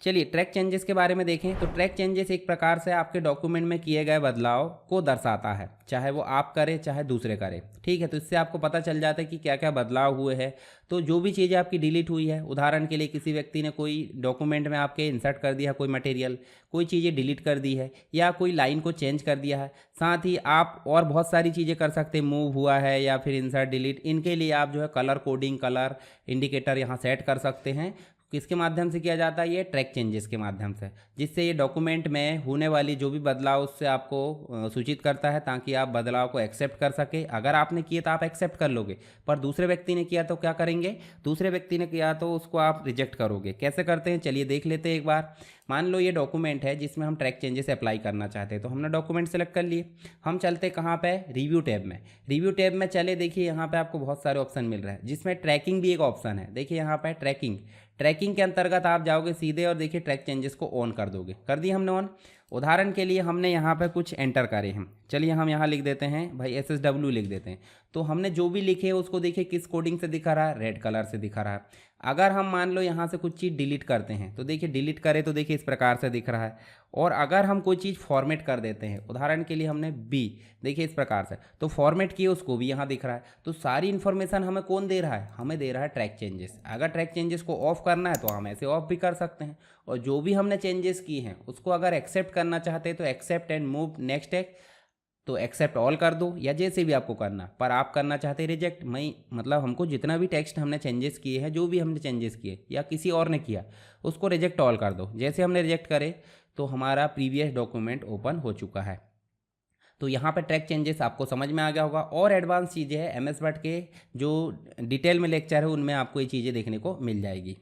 चलिए track changes के बारे में देखें तो ट्रैक चेंजेस एक प्रकार से आपके डॉक्यूमेंट में किए गए बदलाव को दर्शाता है, चाहे वो आप करें चाहे दूसरे करें। ठीक है, तो इससे आपको पता चल जाता है कि क्या क्या बदलाव हुए हैं। तो जो भी चीज़ें आपकी डिलीट हुई है, उदाहरण के लिए किसी व्यक्ति ने कोई डॉक्यूमेंट में आपके इंसर्ट कर दिया कोई मटेरियल, कोई चीज़ें डिलीट कर दी है या कोई लाइन को चेंज कर दिया है, साथ ही आप और बहुत सारी चीज़ें कर सकते हैं, मूव हुआ है या फिर इंसर्ट डिलीट, इनके लिए आप जो है कलर कोडिंग, कलर इंडिकेटर यहाँ सेट कर सकते हैं। किसके माध्यम से किया जाता है? ये ट्रैक चेंजेस के माध्यम से, जिससे ये डॉक्यूमेंट में होने वाली जो भी बदलाव उससे आपको सूचित करता है, ताकि आप बदलाव को एक्सेप्ट कर सके। अगर आपने किए तो आप एक्सेप्ट कर लोगे, पर दूसरे व्यक्ति ने किया तो क्या करेंगे? दूसरे व्यक्ति ने किया तो उसको आप रिजेक्ट करोगे। कैसे करते हैं चलिए देख लेते हैं एक बार। मान लो ये डॉक्यूमेंट है जिसमें हम ट्रैक चेंजेस अप्लाई करना चाहते हैं, तो हमने डॉक्यूमेंट सेलेक्ट कर लिए। हम चलते कहाँ पे? रिव्यू टैब में। रिव्यू टैब में चले, देखिए यहाँ पे आपको बहुत सारे ऑप्शन मिल रहे हैं, जिसमें ट्रैकिंग भी एक ऑप्शन है। देखिए यहाँ पे ट्रैकिंग, ट्रैकिंग के अंतर्गत आप जाओगे सीधे और देखिए ट्रैक चेंजेस को ऑन कर दोगे। कर दिए हमने ऑन। उदाहरण के लिए हमने यहाँ पे कुछ एंटर करे हैं, चलिए हम यहाँ लिख देते हैं भाई SSW लिख देते हैं। तो हमने जो भी लिखे उसको देखिए किस कोडिंग से दिखा रहा है? रेड कलर से दिखा रहा है। अगर हम मान लो यहाँ से कुछ चीज़ डिलीट करते हैं तो देखिए डिलीट करें तो देखिए इस प्रकार से दिख रहा है। और अगर हम कोई चीज़ फॉर्मेट कर देते हैं, उदाहरण के लिए हमने बी, देखिए इस प्रकार से, तो फॉर्मेट किए उसको भी यहाँ दिख रहा है। तो सारी इन्फॉर्मेशन हमें कौन दे रहा है? हमें दे रहा है ट्रैक चेंजेस। अगर ट्रैक चेंजेस को ऑफ करना है तो हम ऐसे ऑफ भी कर सकते हैं, और जो भी हमने चेंजेस किए हैं उसको अगर एक्सेप्ट करना चाहते हैं तो एक्सेप्ट एंड मूव नेक्स्ट एक, तो एक्सेप्ट ऑल कर दो, या जैसे भी आपको करना। पर आप करना चाहते हैं रिजेक्ट, मैं मतलब हमको जितना भी टेक्स्ट हमने चेंजेस किए हैं, जो भी हमने चेंजेस किए या किसी और ने किया, उसको रिजेक्ट ऑल कर दो। जैसे हमने रिजेक्ट करे तो हमारा प्रीवियस डॉक्यूमेंट ओपन हो चुका है। तो यहाँ पे ट्रैक चेंजेस आपको समझ में आ गया होगा। और एडवांस चीज़ें हैं MS वर्ड के जो डिटेल में लेक्चर है, उनमें आपको ये चीज़ें देखने को मिल जाएगी।